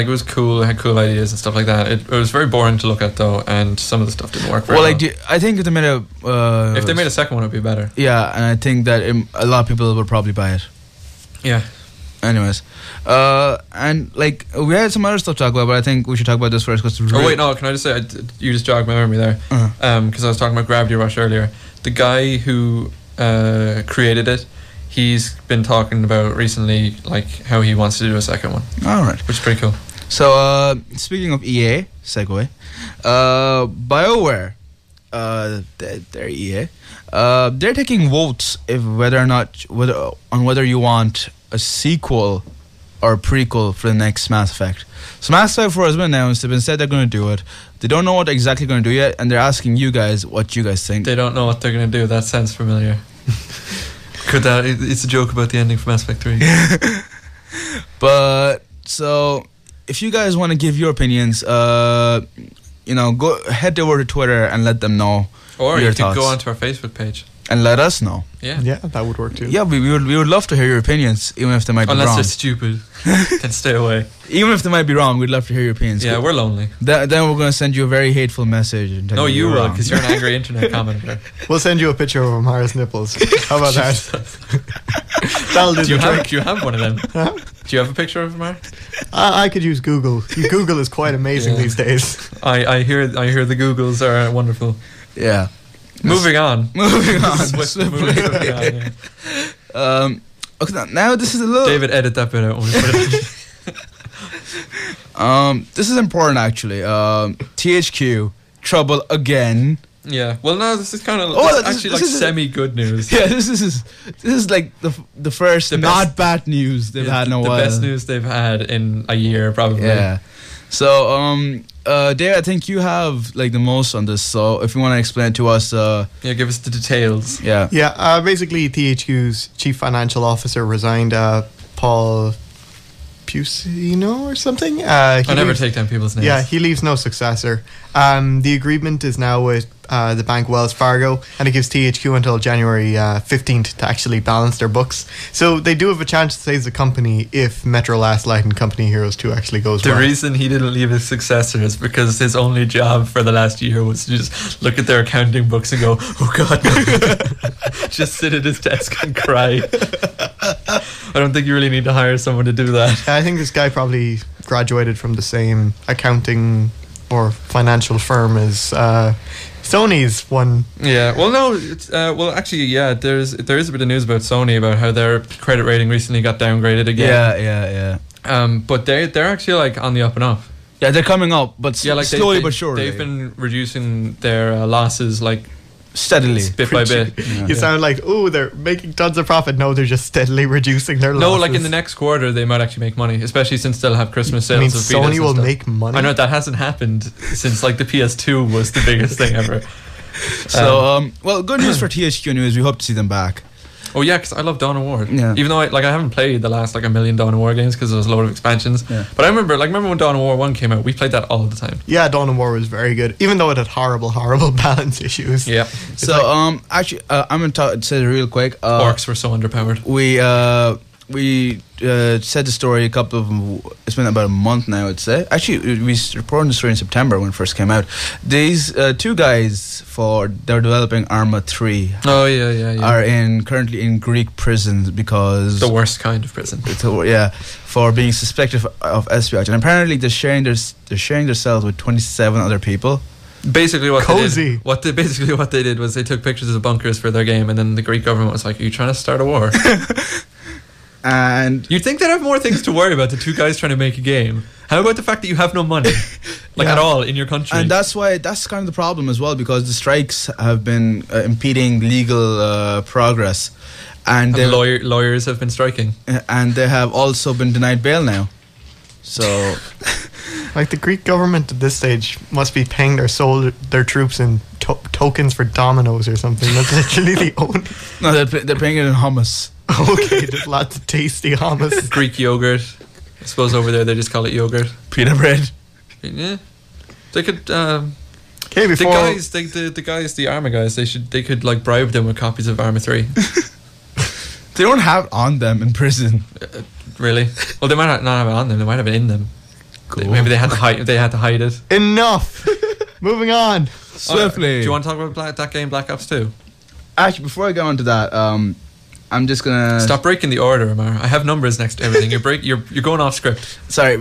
was cool. It had cool ideas and stuff like that. It was very boring to look at though, and some of the stuff didn't work very well. I think if they made a If they made a second one, it'd be better. yeah, and I think that a lot of people would probably buy it. Yeah. Anyways, and like we had some other stuff to talk about, but I think we should talk about this first because. Oh wait, no. Can I just say you just jogged my memory there? Because I was talking about Gravity Rush earlier. The guy who created it, he's been talking about recently, like how he wants to do a second one. All right. Which is pretty cool. So speaking of EA, segue, BioWare, they're EA. They're taking votes whether you want a sequel or a prequel for the next Mass Effect. So Mass Effect 4 has been announced. They've been said they're going to do it. They don't know what they're exactly going to do yet, and they're asking you guys what you guys think. They don't know what they're going to do. That sounds familiar. It's a joke about the ending from Mass Effect 3. But so if you guys want to give your opinions, go head over to Twitter and let them know. Or your you could thoughts. go onto our Facebook page. And let us know. Yeah. Yeah, that would work too. Yeah, we would love to hear your opinions, even if they might be Unless wrong. they're stupid, then stay away. Even if they might be wrong, we'd love to hear your opinions. Yeah, we're lonely. Then we're going to send you a very hateful message. And tell No, you you're will, wrong. because you're an angry internet commenter. We'll send you a picture of Amara's nipples. How about that? That'll do Do you the have? trick. Do you have one of them? Huh? Do you have a picture of Mar? I could use Google. Google is quite amazing Yeah. these days. I hear the Googles are wonderful. Yeah. Moving on. Moving on. Swiftly moving on, yeah. Okay, now this is a little. David, edit that bit out when we put it in. This is important actually. THQ trouble again. Yeah. Well, no, this is kind of this actually is- like semi-good news. Yeah, this is like the first The not best- bad news they've had in a the while. best news they've had in a year, probably. Yeah. So, Dave, I think you have like the most on this. So, if you want to explain it to us, Yeah, give us the details. yeah. Yeah, basically THQ's chief financial officer resigned, Paul Pusino or something. I never take down people's names. Yeah, he leaves no successor. The agreement is now with the bank Wells Fargo, and it gives THQ until January 15th to actually balance their books. So they do have a chance to save the company if Metro Last Light and Company Heroes 2 actually goes The well. reason he didn't leave his successor is because his only job for the last year was to just look at their accounting books and go, oh God, no. Just sit at his desk and cry. I don't think you really need to hire someone to do that. I think this guy probably graduated from the same accounting or financial firm as Sony's one. Yeah, well, no, it's, actually, yeah, there is a bit of news about Sony about how their credit rating recently got downgraded again. Yeah. But they're actually like on the up and up. Yeah, they're coming up, but Yeah, like slowly but surely. they've been reducing their losses like steadily. bit by bit. Yeah. You sound like, oh, they're making tons of profit. No, they're just steadily reducing their No, losses. like in the next quarter, they might actually make money, especially since they'll have Christmas sales. I mean, of Vitas Sony and will stuff. make money. I know that hasn't happened since like the PS2 was the biggest thing ever. So, well, good news for THQ News. We hope to see them back. Oh yeah, because I love Dawn of War. Yeah. Even though I haven't played the last like a million Dawn of War games because there was a load of expansions. Yeah. But I remember when Dawn of War 1 came out, we played that all the time. Yeah, Dawn of War was very good, even though it had horrible balance issues. Yeah. So, actually, I'm going to say it real quick. Orcs were so underpowered. We said the story it's been about a month now, I'd say. Actually, we reported the story in September when it first came out. These two guys they're developing Arma 3 Oh yeah. are currently in Greek prisons because The worst kind of prison. for being suspected of espionage, and apparently they're sharing their cells with 27 other people. Basically, what Cozy. they did was they took pictures of the bunkers for their game, and then the Greek government was like, "Are you trying to start a war?" And You'd think they'd have more things to worry about. The two guys trying to make a game. How about the fact that you have no money, Yeah. at all, in your country? And that's kind of the problem as well, because the strikes have been impeding legal progress, and And lawyers have been striking. they have also been denied bail now. So Like the Greek government at this stage must be paying their troops in tokens for dominoes or something. That's literally the only. no, they're paying it in hummus. Okay, there's lots of tasty hummus. Greek yogurt. I suppose over there they just call it yogurt. Pita bread. Yeah, they could Okay, The before guys, the guys, the Arma guys, they could like bribe them with copies of Arma 3. They don't have it on them in prison. Really? Well, they might not have it on them. They might have it in them. Cool. Maybe they had to hide. They had to hide it. enough. Moving on. Swiftly. Do you want to talk about that game, Black Ops 2? Actually, before I go on to that, I'm just gonna Stop breaking the order, Amar. I have numbers next to everything. You're going off script. Sorry.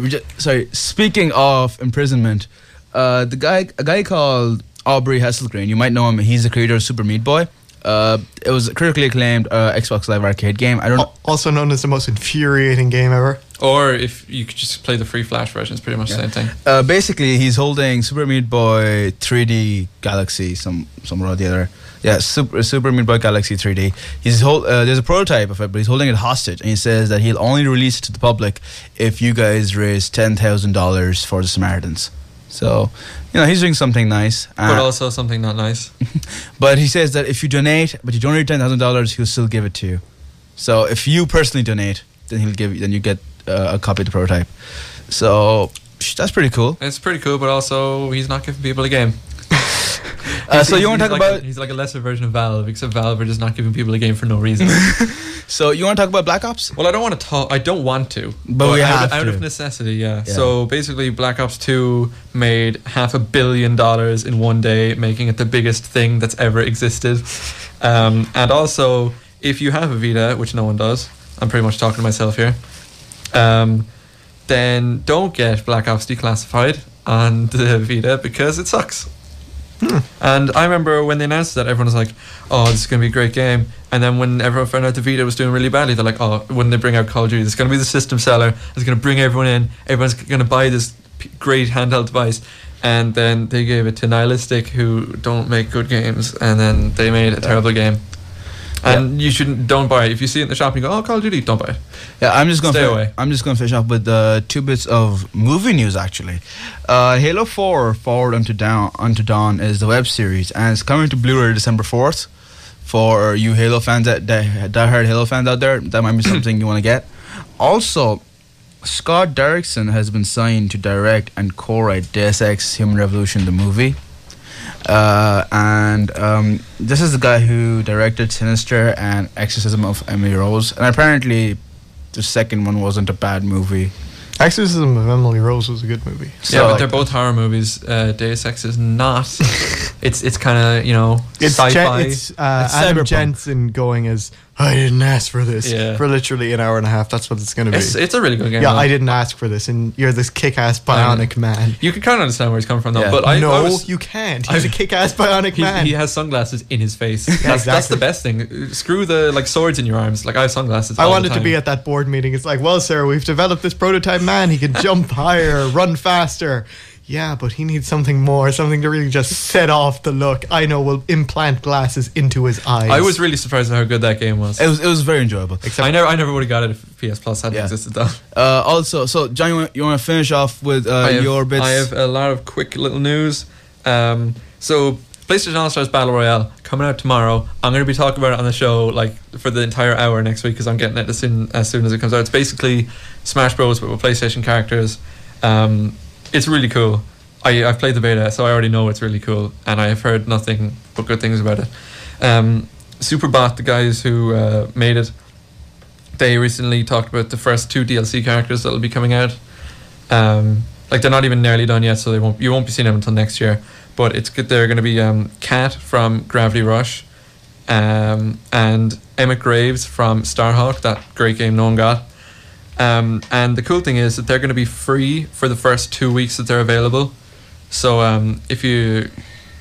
Speaking of imprisonment, a guy called Aubrey Hesselgreen. You might know him. He's the creator of Super Meat Boy. It was a critically acclaimed Xbox Live Arcade game. I don't know. Also known as the most infuriating game ever. Or if you could just play the free Flash version, it's pretty much the same thing. Basically, he's holding Super Meat Boy 3D Galaxy, somewhere or the other. Yeah, Super Meat Boy Galaxy 3D. There's a prototype of it, but he's holding it hostage, and he says that he'll only release it to the public if you guys raise $10,000 for the Samaritans. So, he's doing something nice. But also something not nice. But he says that if you donate, but you donate $10,000, he'll still give it to you. So if you personally donate, then you get a copy of the prototype. So that's pretty cool. It's pretty cool, but also he's not giving people a game. So you want to talk about? He's like a lesser version of Valve, except Valve are just not giving people a game for no reason. So you want to talk about Black Ops? Well, I don't want to talk. I don't want to, but we have out to. of necessity. Yeah. So basically, Black Ops 2 made $500 million in one day, making it the biggest thing that's ever existed. And also, if you have a Vita, which no one does, I'm pretty much talking to myself here. Then don't get Black Ops Declassified on the Vita because it sucks. And I remember when they announced that, everyone was like, "Oh, this is going to be a great game." And then when everyone found out the Vita was doing really badly, they're like, "Oh, when they bring out Call of Duty, it's going to be the system seller. It's going to bring everyone in. Everyone's going to buy this great handheld device." And then they gave it to Nihilistic, who don't make good games, and then they made a terrible game. And you don't buy it. If you see it in the shop and you go, "Oh, Call of Duty," don't buy it. Yeah, I'm just going Stay to finish off with 2 bits of movie news. Actually, Halo 4: Forward Unto Dawn is the web series, and it's coming to Blu-ray December 4th. For you Halo fans that heard Halo fans out there, that might be something you want to get. Also, Scott Derrickson has been signed to direct and co-write Deus Ex: Human Revolution, the movie. And this is the guy who directed Sinister and Exorcism of Emily Rose, and apparently the second one wasn't a bad movie. Exorcism of Emily Rose was a good movie. Yeah, but they're both horror movies. Deus Ex is not. It's kind of it's sci-fi. It's Adam cyberpunk. Jensen going as, "I didn't ask for this," for literally an hour and a half. That's what it's going to be. It's a really good game. Yeah, though. I didn't ask for this, and you're this kick-ass bionic man. You can kind of understand where he's coming from, though. Yeah. But you can't. He's a kick-ass bionic man. He has sunglasses in his face. Yeah, That's the best thing. Screw the swords in your arms. Like I have sunglasses. I all wanted the to time. be at that board meeting. It's like, "Well, sir, we've developed this prototype man. He can jump higher, run faster. Yeah, but he needs something more, something to really just set off the look. I know, we'll implant glasses into his eyes." I was really surprised at how good that game was. It was very enjoyable. I never would have got it if PS Plus hadn't existed though. Also, so John, you want to finish off with your bits? I have a lot of quick little news. So PlayStation All Stars Battle Royale coming out tomorrow. I'm going to be talking about it on the show like for the entire hour next week because I'm getting it as soon as it comes out. It's basically Smash Bros but with PlayStation characters. It's really cool. I've played the beta, so I already know it's really cool, and I have heard nothing but good things about it. Superbot, the guys who made it, they recently talked about the first 2 DLC characters that'll be coming out. They're not even nearly done yet, so you won't be seeing them until next year. But it's good. They're going to be Kat from Gravity Rush, and Emmett Graves from Starhawk, that great game no one got. And the cool thing is that they're going to be free for the first 2 weeks that they're available. So if you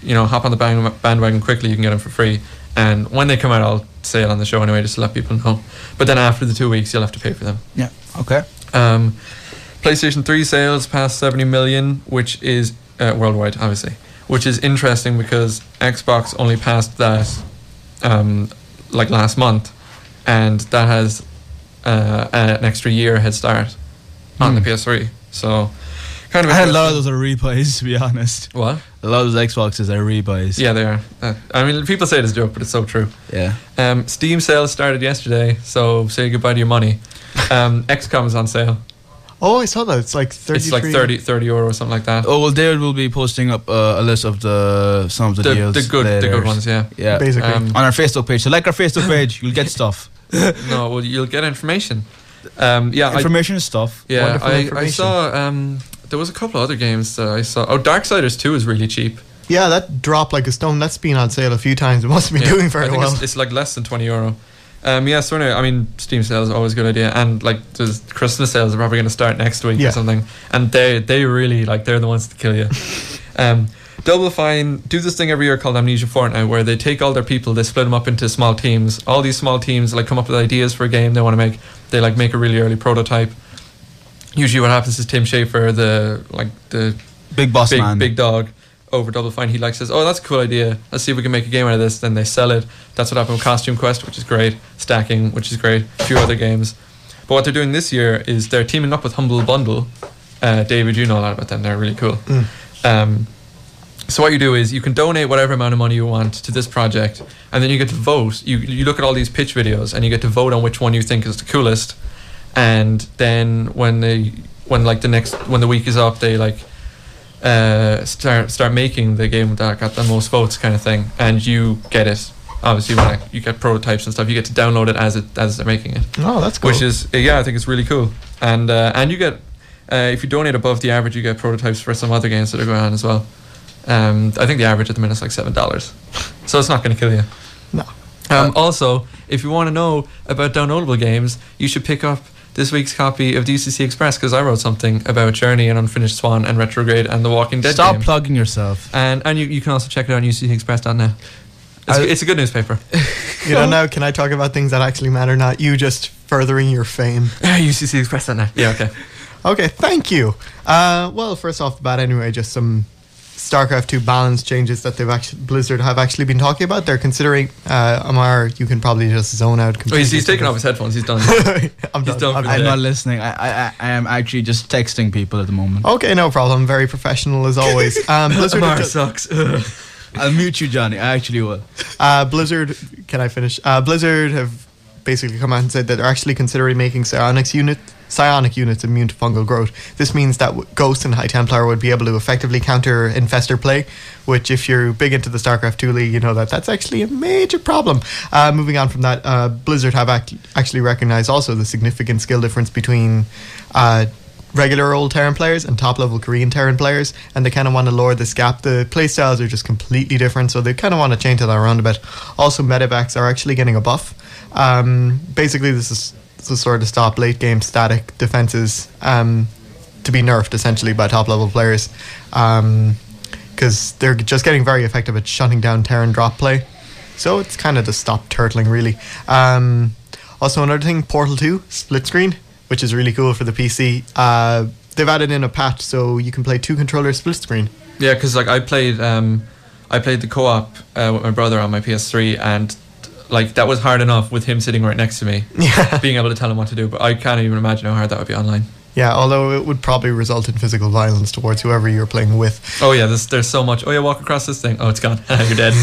hop on the bandwagon quickly, you can get them for free. And when they come out, I'll say it on the show anyway, just to let people know. But then after the 2 weeks, you'll have to pay for them. Yeah. Okay. PlayStation 3 sales passed 70 million, which is worldwide, obviously, which is interesting because Xbox only passed that last month, and that has an extra year head start on the PS3. So kind of. I had a lot of those are rebuys, to be honest. What? A lot of those Xboxes are rebuys. Yeah, they are. I mean, people say it as a joke, but it's so true. Yeah. Steam sales started yesterday, so say goodbye to your money. XCOM is on sale. Oh, I saw that. It's like 33. It's like 30 euro or something like that. Oh well, David will be posting up a list of some of the deals. The good ones, yeah. Yeah, Basically. on our Facebook page. So like our Facebook page, you'll get stuff. No, well, you'll get information. Yeah, Information is stuff. Yeah, Wonderful I information. saw. There was a couple of other games that I saw. Oh, Darksiders 2 is really cheap. Yeah, that dropped like a stone. That's been on sale a few times. It must be Yeah, doing I very think well. It's like less than 20 euro. Yeah, so anyway, I mean, Steam sales are always a good idea, and like there's Christmas sales are probably going to start next week Yeah. or something, and they really like they're the ones to kill you. Double Fine do this thing every year called Amnesia Fortnite, where they take all their people, they split them up into small teams. All these small teams like come up with ideas for a game they want to make. They like make a really early prototype. Usually, what happens is Tim Schafer, the Big boss man. big dog over Double Fine, he like says, oh, that's a cool idea, let's see if we can make a game out of this. Then they sell it. That's what happened with Costume Quest, which is great. Stacking, which is great. A few other games. But what they're doing this year is they're teaming up with Humble Bundle. David, you know a lot about them. They're really cool. So what you do is you can donate whatever amount of money you want to this project, and then you get to vote. You look at all these pitch videos and you get to vote on which one you think is the coolest. And then when the week is up, they like start making the game that got the most votes, kind of thing, and you get it. Obviously, when you get prototypes and stuff, you get to download it as they're making it. Oh, that's cool. Which is I think it's really cool. And you get if you donate above the average, you get prototypes for some other games that are going on as well. I think the average at the minute is like $7, so it's not going to kill you. No. Also, if you want to know about downloadable games, you should pick up this week's copy of DCC Express, because I wrote something about Journey and Unfinished Swan and Retrograde and The Walking Dead Stop game. plugging yourself. And you can also check it out on UCCexpress.net. It's a good newspaper. You don't know, can I talk about things that actually matter, not you just furthering your fame? UCCexpress.net. Yeah, okay. Okay, thank you. Well, first off the bat anyway, just some StarCraft 2 balance changes that Blizzard have actually been talking about. They're considering, Amar, you can probably just zone out Oh, completely. he's taking off his headphones. He's done. I'm He's done. done I'm for I'm Yeah. not listening. I am actually just texting people at the moment. Okay, no problem. Very professional as always. Blizzard, Amar have sucks. I'll mute you, Johnny. I actually will. Blizzard, can I finish? Blizzard have basically come out and said that they're actually considering making psionic units immune to fungal growth. This means that Ghost and High Templar would be able to effectively counter infestor play, which if you're big into the StarCraft 2 League, you know that that's actually a major problem. Moving on from that, Blizzard have actually recognized also the significant skill difference between regular old Terran players and top-level Korean Terran players, and they kind of want to lower this gap. The playstyles are just completely different, so they kind of want to change that around a bit. Also, medevacs are actually getting a buff. Basically, this is sort of stop late-game static defenses to be nerfed, essentially, by top-level players, because they're just getting very effective at shutting down Terran drop play. So it's kind of to stop turtling, really. Also, another thing, Portal 2, split screen, which is really cool for the PC. They've added in a patch so you can play 2 controller split screen. Yeah, because like I played the co-op with my brother on my PS3, and like that was hard enough with him sitting right next to me, Yeah. being able to tell him what to do. But I can't even imagine how hard that would be online. Yeah, although it would probably result in physical violence towards whoever you're playing with. Oh yeah, there's so much. Oh yeah, walk across this thing. Oh, it's gone. You're dead.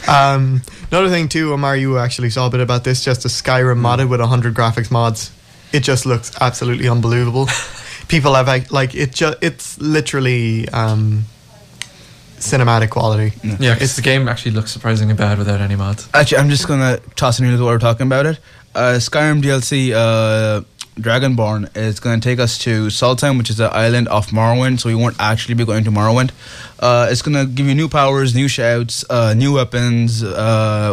Another thing too, Omar, you actually saw a bit about this, just a Skyrim modded with 100 graphics mods. It just looks absolutely unbelievable. People have it's literally cinematic quality. Yeah, because the game actually looks surprisingly bad without any mods. Actually, I'm just gonna toss in a little while we're talking about it. Skyrim DLC Dragonborn is gonna take us to Solstheim, which is the island off Morrowind. So we won't actually be going to Morrowind. It's gonna give you new powers, new shouts, new weapons,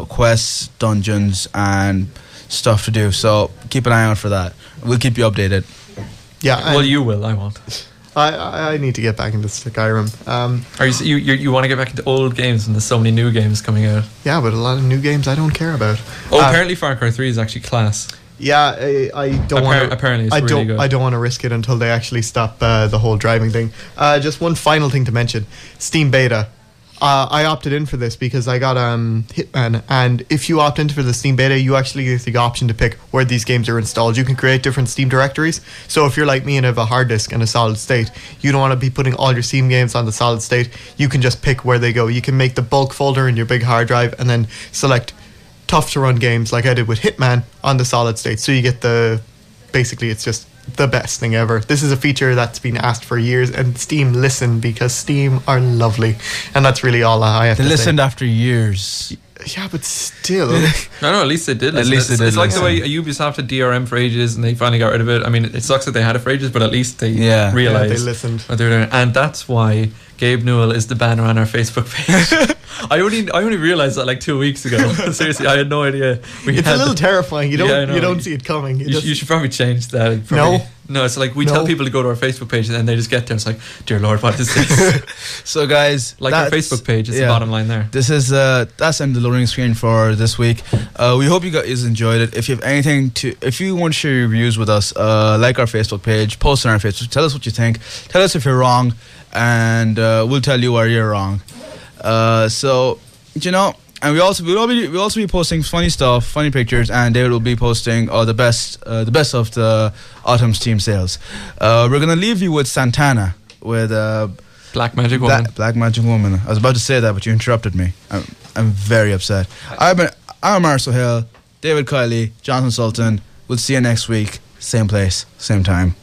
quests, dungeons, and stuff to do. So keep an eye out for that. We'll keep you updated. Yeah, Well, you will. I won't. I need to get back into Skyrim. Are you want to get back into old games and there's so many new games coming out? Yeah, but a lot of new games I don't care about. Oh, apparently Far Cry 3 is actually class. Yeah, I don't want to. Apparently it's really good. I don't want to risk it until they actually stop the whole driving thing. Just one final thing to mention: Steam Beta. I opted in for this because I got Hitman, and if you opt in for the Steam Beta, you actually get the option to pick where these games are installed. You can create different Steam directories. So if you're like me and have a hard disk and a solid state, you don't want to be putting all your Steam games on the solid state. You can just pick where they go. You can make the bulk folder in your big hard drive and then select tough to run games like I did with Hitman on the solid state. So you get basically it's just the best thing ever. This is a feature that's been asked for years, and Steam listen, because Steam are lovely, and that's really all I have They to listened say. after years. Yeah, but still. No, at least they did. At listen. least they did It's like the way listen. Ubisoft had DRM for ages, and they finally got rid of it. I mean, it sucks that they had it for ages, but at least they Yeah. realized Yeah, they listened. what they were doing, and that's why Gabe Newell is the banner on our Facebook page. I only realized that like 2 weeks ago. Seriously, I had no idea. It's a little terrifying. You don't Yeah, I know. you don't see it coming. You should probably change that. Probably. No, it's like we tell No. people to go to our Facebook page, and then they just get there. And it's like, dear Lord, what is this? So guys, Like our that's- Facebook page is the yeah. bottom line there. This is that's in the loading screen for this week. We hope you guys enjoyed it. If you have anything if you want to share your views with us, like our Facebook page, post on our Facebook, tell us what you think, tell us if you're wrong, and we'll tell you where you're wrong. So you know, and we'll also be posting funny stuff, funny pictures, and David will be posting the best of the autumn Steam sales. We're gonna leave you with Santana with Black Magic Woman. Black Magic Woman. I was about to say that, but you interrupted me. I'm very upset. I'm Marcel Hill, David Kiley, Jonathan Sultan. We'll see you next week, same place, same time.